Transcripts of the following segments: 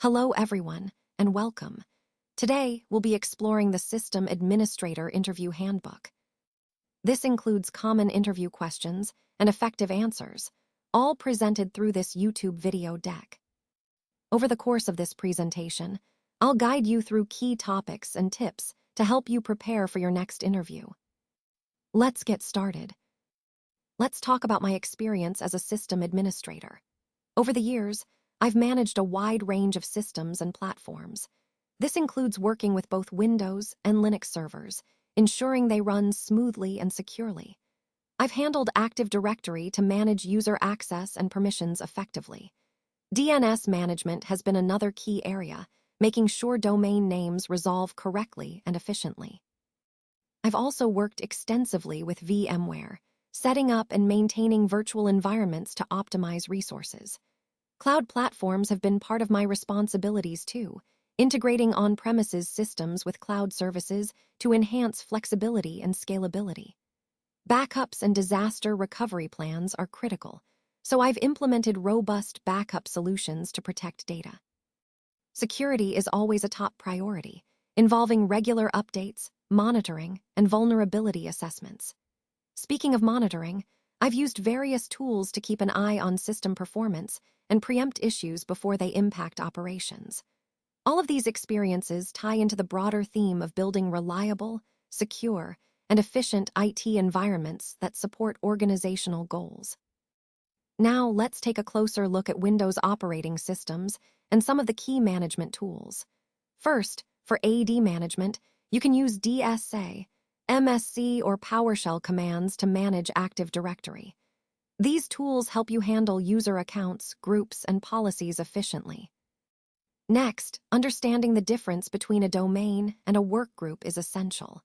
Hello everyone, and welcome. Today, we'll be exploring the System Administrator Interview Handbook. This includes common interview questions and effective answers, all presented through this YouTube video deck. Over the course of this presentation, I'll guide you through key topics and tips to help you prepare for your next interview. Let's get started. Let's talk about my experience as a system administrator. Over the years, I've managed a wide range of systems and platforms. This includes working with both Windows and Linux servers, ensuring they run smoothly and securely. I've handled Active Directory to manage user access and permissions effectively. DNS management has been another key area, making sure domain names resolve correctly and efficiently. I've also worked extensively with VMware, setting up and maintaining virtual environments to optimize resources. Cloud platforms have been part of my responsibilities too, integrating on-premises systems with cloud services to enhance flexibility and scalability. Backups and disaster recovery plans are critical, so I've implemented robust backup solutions to protect data. Security is always a top priority, involving regular updates, monitoring, and vulnerability assessments. Speaking of monitoring, I've used various tools to keep an eye on system performance and preempt issues before they impact operations. All of these experiences tie into the broader theme of building reliable, secure, and efficient IT environments that support organizational goals. Now, let's take a closer look at Windows operating systems and some of the key management tools. First, for AD management, you can use DSA, MSC, or PowerShell commands to manage Active Directory. These tools help you handle user accounts, groups, and policies efficiently. Next, understanding the difference between a domain and a workgroup is essential.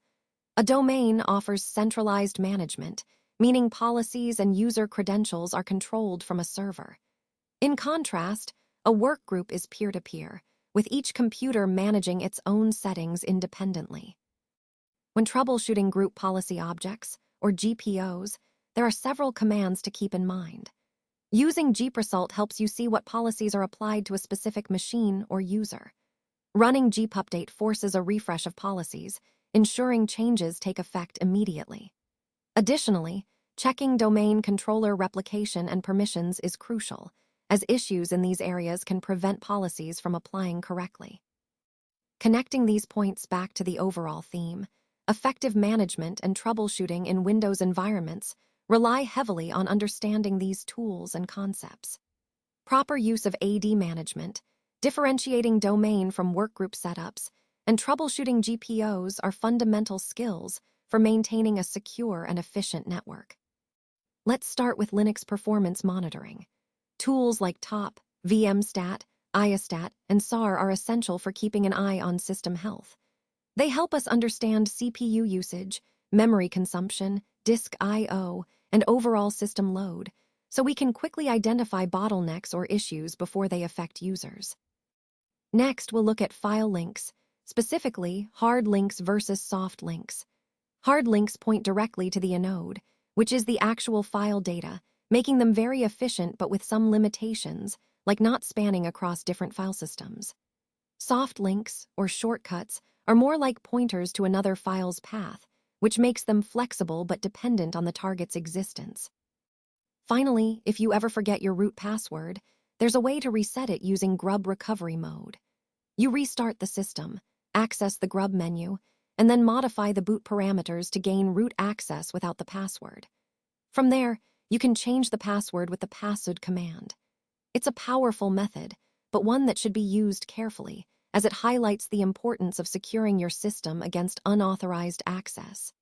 A domain offers centralized management, meaning policies and user credentials are controlled from a server. In contrast, a workgroup is peer-to-peer, with each computer managing its own settings independently. When troubleshooting group policy objects, or GPOs, there are several commands to keep in mind. Using gpresult helps you see what policies are applied to a specific machine or user. Running gpupdate forces a refresh of policies, ensuring changes take effect immediately. Additionally, checking domain controller replication and permissions is crucial, as issues in these areas can prevent policies from applying correctly. Connecting these points back to the overall theme, effective management and troubleshooting in Windows environments rely heavily on understanding these tools and concepts. Proper use of AD management, differentiating domain from workgroup setups, and troubleshooting GPOs are fundamental skills for maintaining a secure and efficient network. Let's start with Linux performance monitoring. Tools like TOP, VMstat, IOStat, and SAR are essential for keeping an eye on system health. They help us understand CPU usage, memory consumption, disk I/O, and overall system load, so we can quickly identify bottlenecks or issues before they affect users. Next, we'll look at file links, specifically hard links versus soft links. Hard links point directly to the inode, which is the actual file data, making them very efficient but with some limitations, like not spanning across different file systems. Soft links, or shortcuts, are more like pointers to another file's path, which makes them flexible but dependent on the target's existence. Finally, if you ever forget your root password, there's a way to reset it using grub recovery mode. You restart the system, access the grub menu, and then modify the boot parameters to gain root access without the password. From there, you can change the password with the passwd command. It's a powerful method, but one that should be used carefully, as it highlights the importance of securing your system against unauthorized access.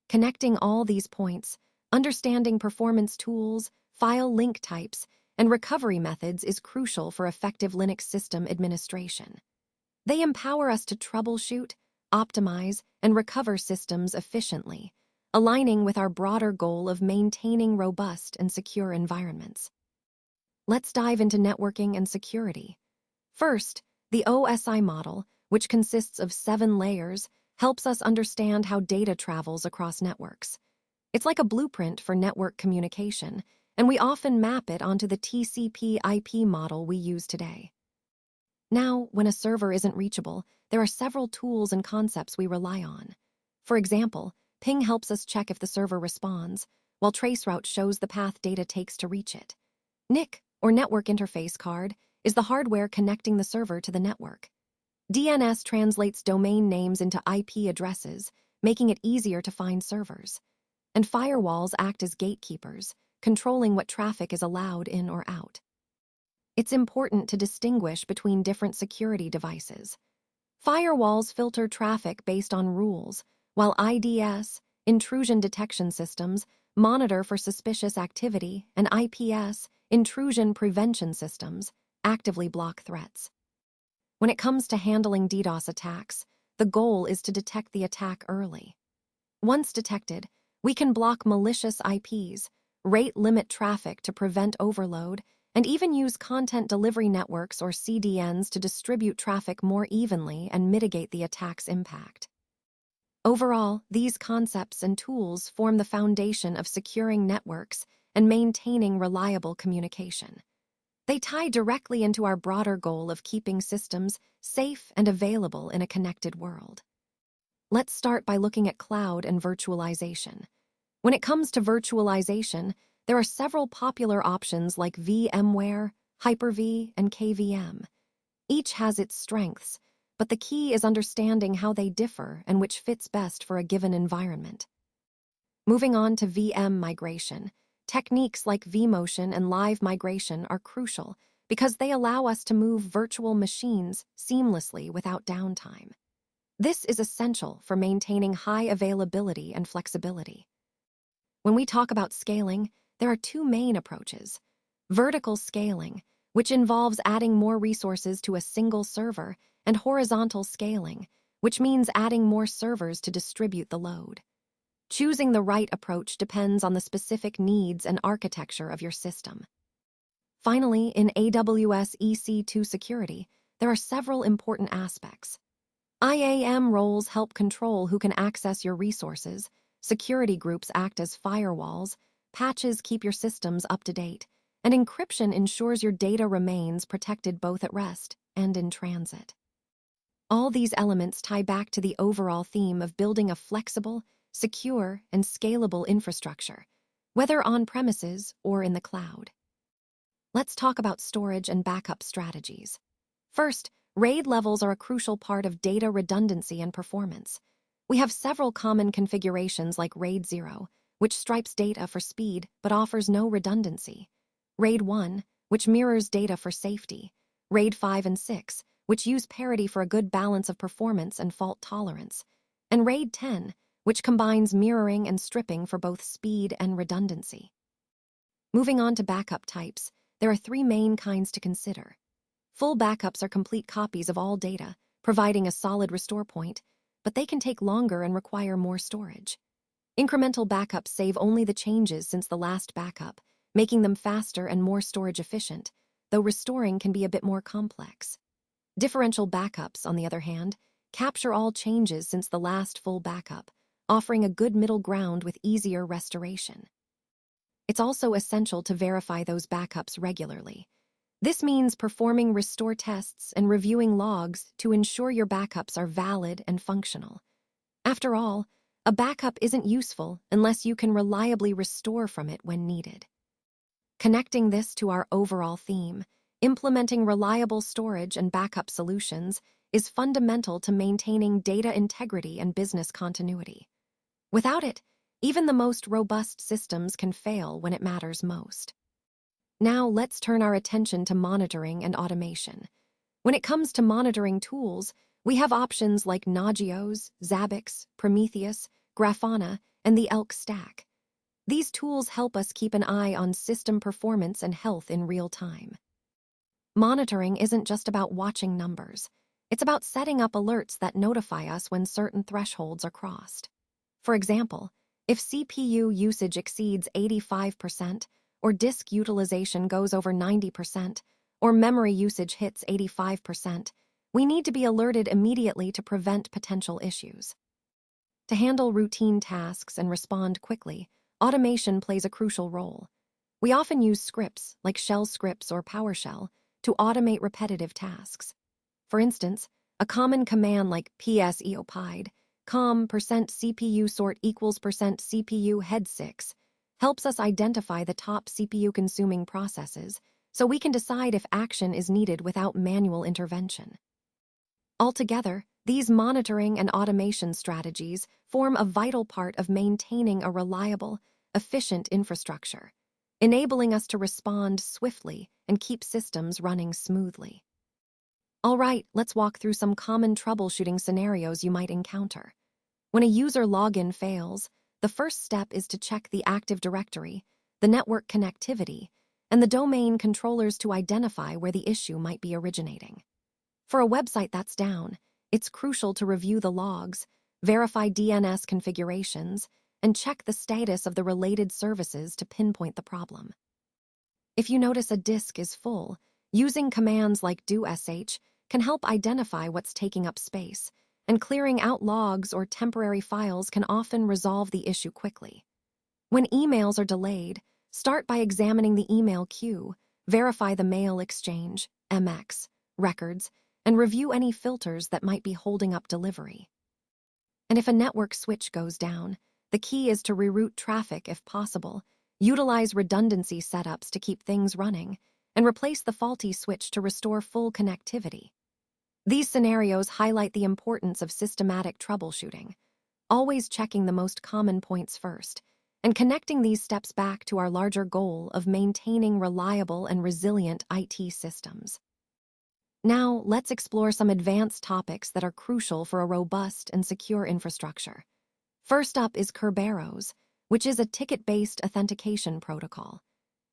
Connecting all these points, understanding performance tools, file link types, and recovery methods is crucial for effective Linux system administration. They empower us to troubleshoot, optimize, and recover systems efficiently, aligning with our broader goal of maintaining robust and secure environments. Let's dive into networking and security. First, the OSI model, which consists of 7 layers, helps us understand how data travels across networks. It's like a blueprint for network communication, and we often map it onto the TCP/IP model we use today. Now, when a server isn't reachable, there are several tools and concepts we rely on. For example, ping helps us check if the server responds, while traceroute shows the path data takes to reach it. NIC, or Network Interface Card, is the hardware connecting the server to the network. DNS translates domain names into IP addresses, making it easier to find servers. And firewalls act as gatekeepers, controlling what traffic is allowed in or out. It's important to distinguish between different security devices. Firewalls filter traffic based on rules, while IDS, intrusion detection systems, monitor for suspicious activity, and IPS, intrusion prevention systems, actively block threats. When it comes to handling DDoS attacks, the goal is to detect the attack early. Once detected, we can block malicious IPs, rate limit traffic to prevent overload, and even use content delivery networks or CDNs to distribute traffic more evenly and mitigate the attack's impact. Overall, these concepts and tools form the foundation of securing networks and maintaining reliable communication. They tie directly into our broader goal of keeping systems safe and available in a connected world. Let's start by looking at cloud and virtualization. When it comes to virtualization, there are several popular options like VMware, Hyper-V, and KVM. Each has its strengths, but the key is understanding how they differ and which fits best for a given environment. Moving on to VM migration, techniques like vMotion and live migration are crucial because they allow us to move virtual machines seamlessly without downtime. This is essential for maintaining high availability and flexibility. When we talk about scaling, there are two main approaches. Vertical scaling, which involves adding more resources to a single server, and horizontal scaling, which means adding more servers to distribute the load. Choosing the right approach depends on the specific needs and architecture of your system. Finally, in AWS EC2 security, there are several important aspects. IAM roles help control who can access your resources, security groups act as firewalls, patches keep your systems up to date, and encryption ensures your data remains protected both at rest and in transit. All these elements tie back to the overall theme of building a flexible, secure, and scalable infrastructure, whether on-premises or in the cloud. Let's talk about storage and backup strategies. First, RAID levels are a crucial part of data redundancy and performance. We have several common configurations like RAID 0, which stripes data for speed but offers no redundancy, RAID 1, which mirrors data for safety, RAID 5 and 6, which use parity for a good balance of performance and fault tolerance, and RAID 10, which combines mirroring and stripping for both speed and redundancy. Moving on to backup types, there are three main kinds to consider. Full backups are complete copies of all data, providing a solid restore point, but they can take longer and require more storage. Incremental backups save only the changes since the last backup, making them faster and more storage efficient, though restoring can be a bit more complex. Differential backups, on the other hand, capture all changes since the last full backup, offering a good middle ground with easier restoration. It's also essential to verify those backups regularly. This means performing restore tests and reviewing logs to ensure your backups are valid and functional. After all, a backup isn't useful unless you can reliably restore from it when needed. Connecting this to our overall theme, implementing reliable storage and backup solutions is fundamental to maintaining data integrity and business continuity. Without it, even the most robust systems can fail when it matters most. Now let's turn our attention to monitoring and automation. When it comes to monitoring tools, we have options like Nagios, Zabbix, Prometheus, Grafana, and the Elk stack. These tools help us keep an eye on system performance and health in real time. Monitoring isn't just about watching numbers. It's about setting up alerts that notify us when certain thresholds are crossed. For example, if CPU usage exceeds 85%, or disk utilization goes over 90%, or memory usage hits 85%, we need to be alerted immediately to prevent potential issues. To handle routine tasks and respond quickly, automation plays a crucial role. We often use scripts, like shell scripts or PowerShell, to automate repetitive tasks. For instance, a common command like pseopide, com%CPU sort equals %CPU head 6, helps us identify the top CPU-consuming processes so we can decide if action is needed without manual intervention. Altogether, these monitoring and automation strategies form a vital part of maintaining a reliable, efficient infrastructure, enabling us to respond swiftly and keep systems running smoothly. All right, let's walk through some common troubleshooting scenarios you might encounter. When a user login fails, the first step is to check the Active Directory, the network connectivity, and the domain controllers to identify where the issue might be originating. For a website that's down, it's crucial to review the logs, verify DNS configurations, and check the status of the related services to pinpoint the problem. If you notice a disk is full, using commands like dosh can help identify what's taking up space, and clearing out logs or temporary files can often resolve the issue quickly. When emails are delayed, start by examining the email queue, verify the mail exchange, MX, records, and review any filters that might be holding up delivery. And if a network switch goes down, the key is to reroute traffic if possible, utilize redundancy setups to keep things running, and replace the faulty switch to restore full connectivity. These scenarios highlight the importance of systematic troubleshooting, always checking the most common points first, and connecting these steps back to our larger goal of maintaining reliable and resilient IT systems. Now, let's explore some advanced topics that are crucial for a robust and secure infrastructure. First up is Kerberos, which is a ticket-based authentication protocol.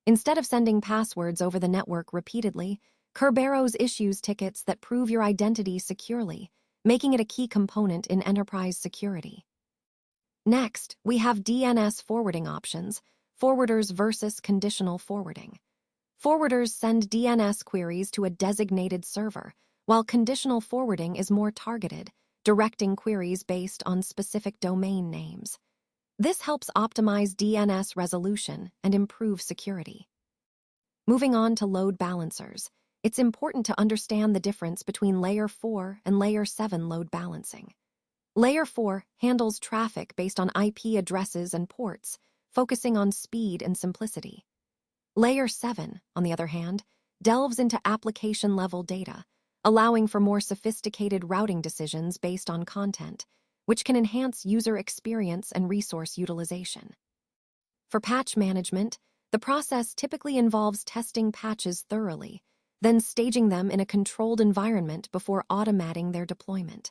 Instead of sending passwords over the network repeatedly, Kerberos issues tickets that prove your identity securely, making it a key component in enterprise security. Next, we have DNS forwarding options, forwarders versus conditional forwarding. Forwarders send DNS queries to a designated server, while conditional forwarding is more targeted, directing queries based on specific domain names. This helps optimize DNS resolution and improve security. Moving on to load balancers, it's important to understand the difference between Layer 4 and Layer 7 load balancing. Layer 4 handles traffic based on IP addresses and ports, focusing on speed and simplicity. Layer 7, on the other hand, delves into application-level data, allowing for more sophisticated routing decisions based on content, which can enhance user experience and resource utilization. For patch management, the process typically involves testing patches thoroughly, then staging them in a controlled environment before automating their deployment.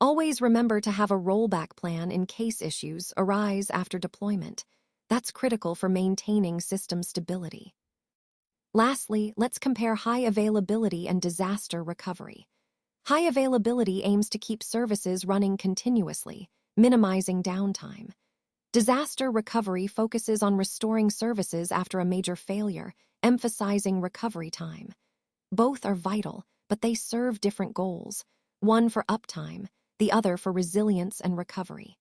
Always remember to have a rollback plan in case issues arise after deployment. That's critical for maintaining system stability. Lastly, let's compare high availability and disaster recovery. High availability aims to keep services running continuously, minimizing downtime. Disaster recovery focuses on restoring services after a major failure, emphasizing recovery time. Both are vital, but they serve different goals, one for uptime, the other for resilience and recovery.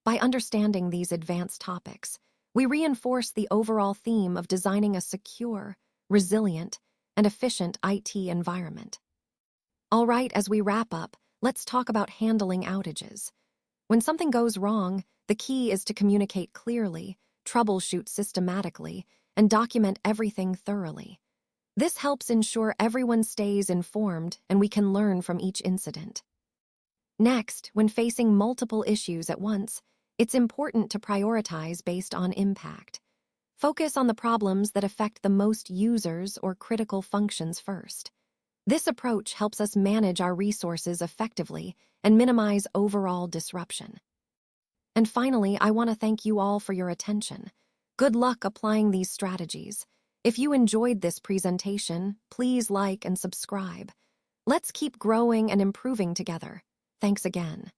By understanding these advanced topics, we reinforce the overall theme of designing a secure, resilient, and efficient IT environment. All right, as we wrap up, let's talk about handling outages. When something goes wrong, the key is to communicate clearly, troubleshoot systematically, and document everything thoroughly. This helps ensure everyone stays informed and we can learn from each incident. Next, when facing multiple issues at once, it's important to prioritize based on impact. Focus on the problems that affect the most users or critical functions first. This approach helps us manage our resources effectively and minimize overall disruption. And finally, I want to thank you all for your attention. Good luck applying these strategies. If you enjoyed this presentation, please like and subscribe. Let's keep growing and improving together. Thanks again.